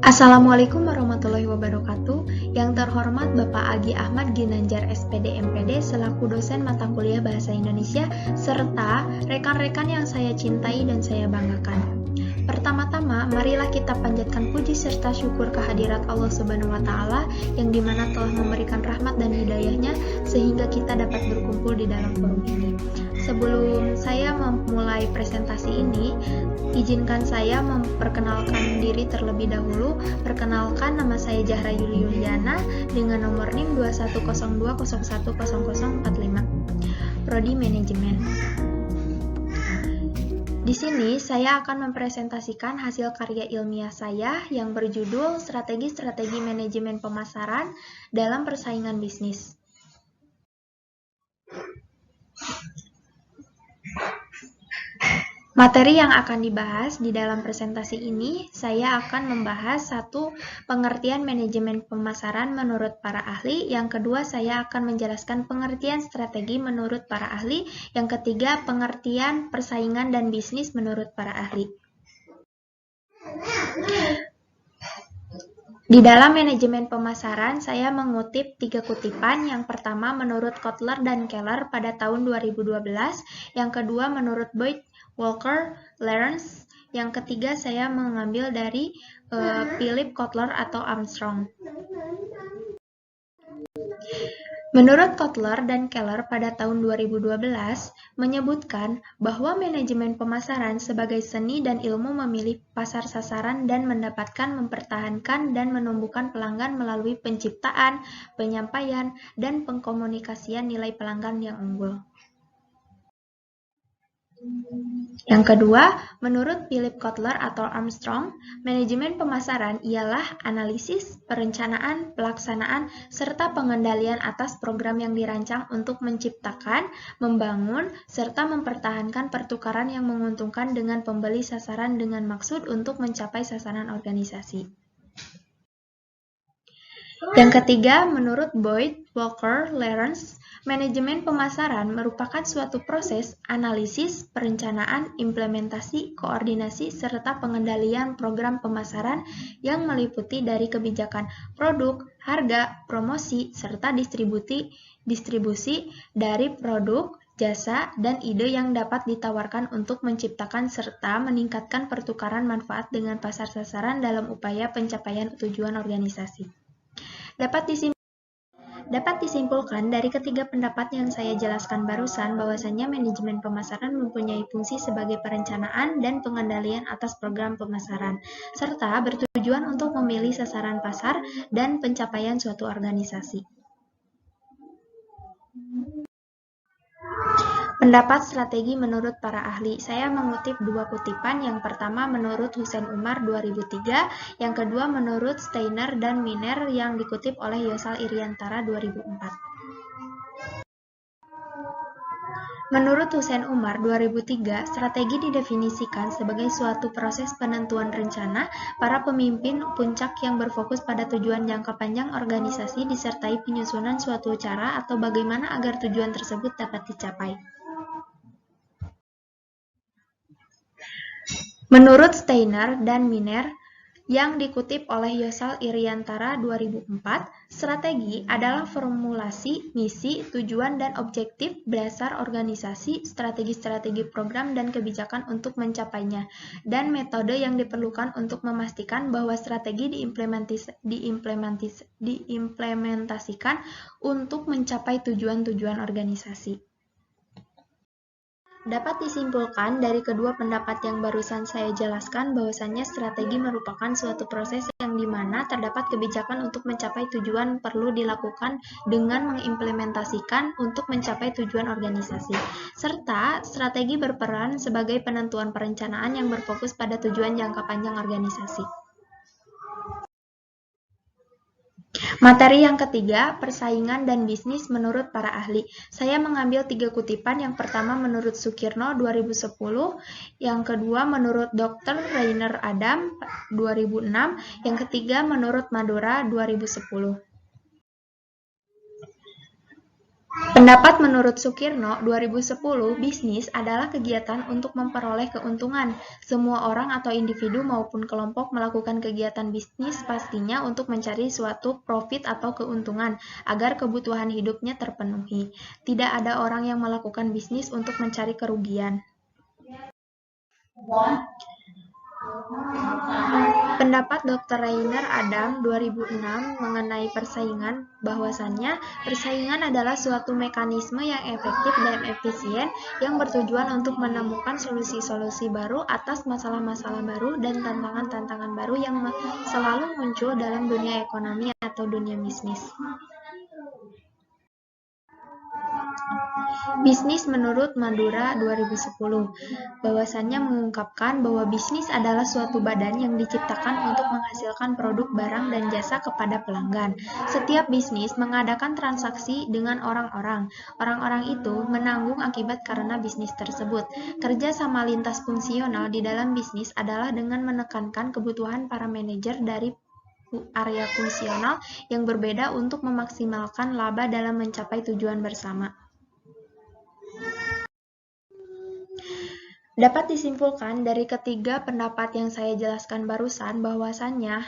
Assalamualaikum warahmatullahi wabarakatuh. Yang terhormat Bapak Agi Ahmad Ginanjar SPD MPD selaku dosen mata kuliah Bahasa Indonesia serta rekan-rekan yang saya cintai dan saya banggakan. Pertama-tama, marilah kita panjatkan puji serta syukur kehadirat Allah Subhanahu wa Ta'ala yang dimana telah memberikan rahmat dan hidayahnya sehingga kita dapat berkumpul di dalam forum ini. Sebelum saya memulai presentasi ini, izinkan saya memperkenalkan diri terlebih dahulu. Perkenalkan, nama saya Zahra Yuli Yuliana dengan nomor NIM 2102010045, Prodi Manajemen. Di sini saya akan mempresentasikan hasil karya ilmiah saya yang berjudul Strategi-strategi Manajemen Pemasaran dalam Persaingan Bisnis. Materi yang akan dibahas di dalam presentasi ini, saya akan membahas satu, pengertian manajemen pemasaran menurut para ahli. Yang kedua, saya akan menjelaskan pengertian strategi menurut para ahli. Yang ketiga, pengertian persaingan dan bisnis menurut para ahli. Di dalam manajemen pemasaran, saya mengutip 3 kutipan. Yang pertama menurut Kotler dan Keller pada tahun 2012. Yang kedua menurut Boyd, Walker, Lawrence. Yang ketiga saya mengambil dari Philip Kotler atau Armstrong. Menurut Kotler dan Keller pada tahun 2012 menyebutkan bahwa manajemen pemasaran sebagai seni dan ilmu memilih pasar sasaran dan mendapatkan, mempertahankan, dan menumbuhkan pelanggan melalui penciptaan, penyampaian, dan pengkomunikasian nilai pelanggan yang unggul. Yang kedua, menurut Philip Kotler atau Armstrong, manajemen pemasaran ialah analisis, perencanaan, pelaksanaan, serta pengendalian atas program yang dirancang untuk menciptakan, membangun, serta mempertahankan pertukaran yang menguntungkan dengan pembeli sasaran dengan maksud untuk mencapai sasaran organisasi. Yang ketiga, menurut Boyd, Walker, Lawrence, manajemen pemasaran merupakan suatu proses analisis, perencanaan, implementasi, koordinasi, serta pengendalian program pemasaran yang meliputi dari kebijakan produk, harga, promosi, serta distribusi dari produk, jasa, dan ide yang dapat ditawarkan untuk menciptakan serta meningkatkan pertukaran manfaat dengan pasar sasaran dalam upaya pencapaian tujuan organisasi. Dapat disimpulkan dari ketiga pendapat yang saya jelaskan barusan bahwasannya manajemen pemasaran mempunyai fungsi sebagai perencanaan dan pengendalian atas program pemasaran, serta bertujuan untuk memilih sasaran pasar dan pencapaian suatu organisasi. Pendapat strategi menurut para ahli. Saya mengutip 2 kutipan. Yang pertama menurut Hussein Umar 2003, yang kedua menurut Steiner dan Miner yang dikutip oleh Yosal Iriantara 2004. Menurut Hussein Umar 2003, strategi didefinisikan sebagai suatu proses penentuan rencana para pemimpin puncak yang berfokus pada tujuan jangka panjang organisasi disertai penyusunan suatu cara atau bagaimana agar tujuan tersebut dapat dicapai. Menurut Steiner dan Miner yang dikutip oleh Yosal Iriantara 2004, strategi adalah formulasi, misi, tujuan, dan objektif dasar organisasi, strategi-strategi program dan kebijakan untuk mencapainya, dan metode yang diperlukan untuk memastikan bahwa strategi diimplementasikan untuk mencapai tujuan-tujuan organisasi. Dapat disimpulkan dari kedua pendapat yang barusan saya jelaskan bahwasannya strategi merupakan suatu proses yang dimana terdapat kebijakan untuk mencapai tujuan perlu dilakukan dengan mengimplementasikan untuk mencapai tujuan organisasi. Serta strategi berperan sebagai penentuan perencanaan yang berfokus pada tujuan jangka panjang organisasi. Materi yang ketiga, persaingan dan bisnis menurut para ahli. Saya mengambil 3 kutipan. Yang pertama menurut Sukirno 2010, yang kedua menurut Dr. Rainer Adam 2006, yang ketiga menurut Madora 2010. Pendapat menurut Sukirno, 2010, bisnis adalah kegiatan untuk memperoleh keuntungan. Semua orang atau individu maupun kelompok melakukan kegiatan bisnis pastinya untuk mencari suatu profit atau keuntungan agar kebutuhan hidupnya terpenuhi. Tidak ada orang yang melakukan bisnis untuk mencari kerugian. Pendapat Dr. Rainer Adam 2006 mengenai persaingan, bahwasannya persaingan adalah suatu mekanisme yang efektif dan efisien yang bertujuan untuk menemukan solusi-solusi baru atas masalah-masalah baru dan tantangan-tantangan baru yang selalu muncul dalam dunia ekonomi atau dunia bisnis. Bisnis menurut Madura 2010, bahwasannya mengungkapkan bahwa bisnis adalah suatu badan yang diciptakan untuk menghasilkan produk, barang, dan jasa kepada pelanggan. Setiap bisnis mengadakan transaksi dengan orang-orang. Orang-orang itu menanggung akibat karena bisnis tersebut. Kerja sama lintas fungsional di dalam bisnis adalah dengan menekankan kebutuhan para manajer dari area fungsional yang berbeda untuk memaksimalkan laba dalam mencapai tujuan bersama. Dapat disimpulkan dari ketiga pendapat yang saya jelaskan barusan bahwasannya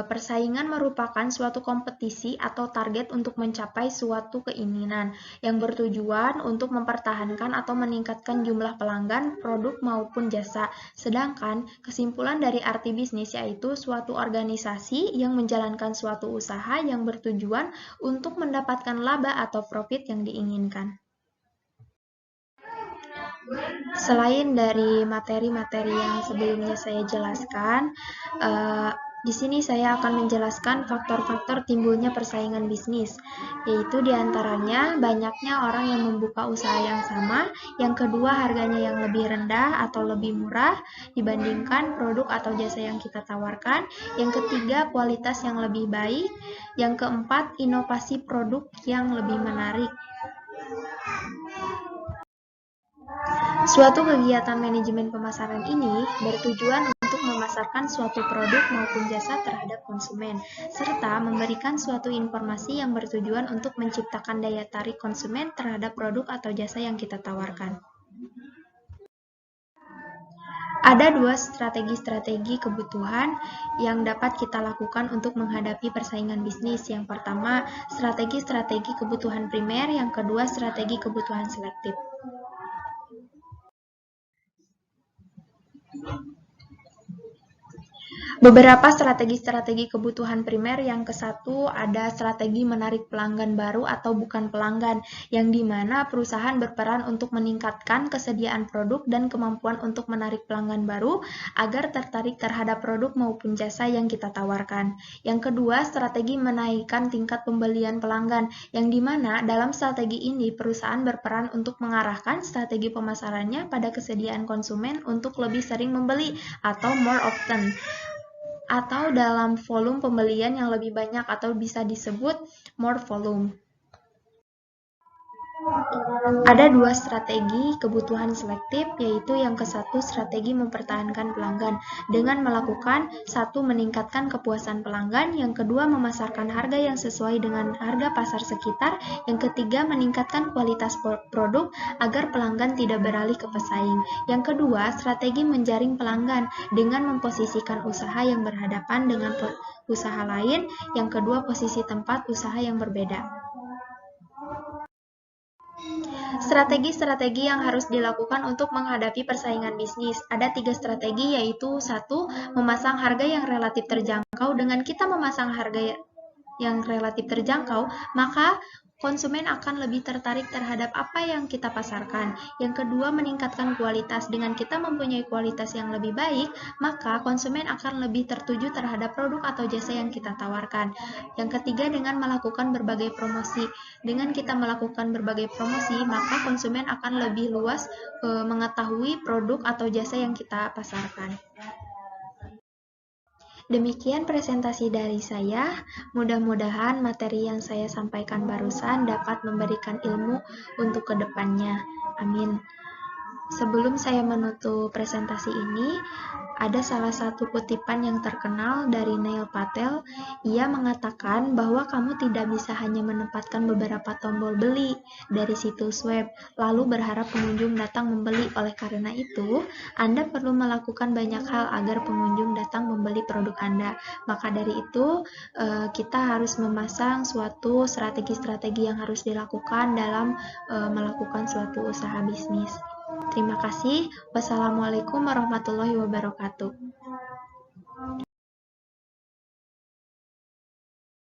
persaingan merupakan suatu kompetisi atau target untuk mencapai suatu keinginan yang bertujuan untuk mempertahankan atau meningkatkan jumlah pelanggan, produk maupun jasa. Sedangkan kesimpulan dari arti bisnis yaitu suatu organisasi yang menjalankan suatu usaha yang bertujuan untuk mendapatkan laba atau profit yang diinginkan. Selain dari materi-materi yang sebelumnya saya jelaskan, di sini saya akan menjelaskan faktor-faktor timbulnya persaingan bisnis, yaitu diantaranya banyaknya orang yang membuka usaha yang sama, yang kedua harganya yang lebih rendah atau lebih murah dibandingkan produk atau jasa yang kita tawarkan, yang ketiga kualitas yang lebih baik, yang keempat inovasi produk yang lebih menarik. Suatu kegiatan manajemen pemasaran ini bertujuan untuk memasarkan suatu produk maupun jasa terhadap konsumen, serta memberikan suatu informasi yang bertujuan untuk menciptakan daya tarik konsumen terhadap produk atau jasa yang kita tawarkan. Ada dua strategi-strategi kebutuhan yang dapat kita lakukan untuk menghadapi persaingan bisnis. Yang pertama, strategi-strategi kebutuhan primer, yang kedua, strategi kebutuhan selektif. Beberapa strategi-strategi kebutuhan primer. Yang kesatu ada strategi menarik pelanggan baru atau bukan pelanggan, yang dimana perusahaan berperan untuk meningkatkan kesediaan produk dan kemampuan untuk menarik pelanggan baru agar tertarik terhadap produk maupun jasa yang kita tawarkan. Yang kedua, strategi menaikkan tingkat pembelian pelanggan, yang dimana dalam strategi ini perusahaan berperan untuk mengarahkan strategi pemasarannya pada kesediaan konsumen untuk lebih sering membeli atau more often, atau dalam volume pembelian yang lebih banyak atau bisa disebut more volume. Ada dua strategi kebutuhan selektif, yaitu yang kesatu strategi mempertahankan pelanggan dengan melakukan satu meningkatkan kepuasan pelanggan, yang kedua memasarkan harga yang sesuai dengan harga pasar sekitar, yang ketiga meningkatkan kualitas produk agar pelanggan tidak beralih ke pesaing. Yang kedua, strategi menjaring pelanggan dengan memposisikan usaha yang berhadapan dengan usaha lain, yang kedua posisi tempat usaha yang berbeda. Strategi-strategi yang harus dilakukan untuk menghadapi persaingan bisnis. Ada 3 strategi, yaitu 1. Memasang harga yang relatif terjangkau. Dengan kita memasang harga yang relatif terjangkau, maka konsumen akan lebih tertarik terhadap apa yang kita pasarkan. Yang kedua, meningkatkan kualitas. Dengan kita mempunyai kualitas yang lebih baik, maka konsumen akan lebih tertuju terhadap produk atau jasa yang kita tawarkan. Yang ketiga, dengan melakukan berbagai promosi. Dengan kita melakukan berbagai promosi, maka konsumen akan lebih luas mengetahui produk atau jasa yang kita pasarkan. Demikian presentasi dari saya. Mudah-mudahan materi yang saya sampaikan barusan dapat memberikan ilmu untuk kedepannya. Amin. Sebelum saya menutup presentasi ini, ada salah satu kutipan yang terkenal dari Neil Patel. Ia mengatakan bahwa kamu tidak bisa hanya menempatkan beberapa tombol beli dari situs web, lalu berharap pengunjung datang membeli. Oleh karena itu, Anda perlu melakukan banyak hal agar pengunjung datang membeli produk Anda. Maka dari itu, kita harus memasang suatu strategi-strategi yang harus dilakukan dalam melakukan suatu usaha bisnis. Terima kasih. Wassalamualaikum warahmatullahi wabarakatuh.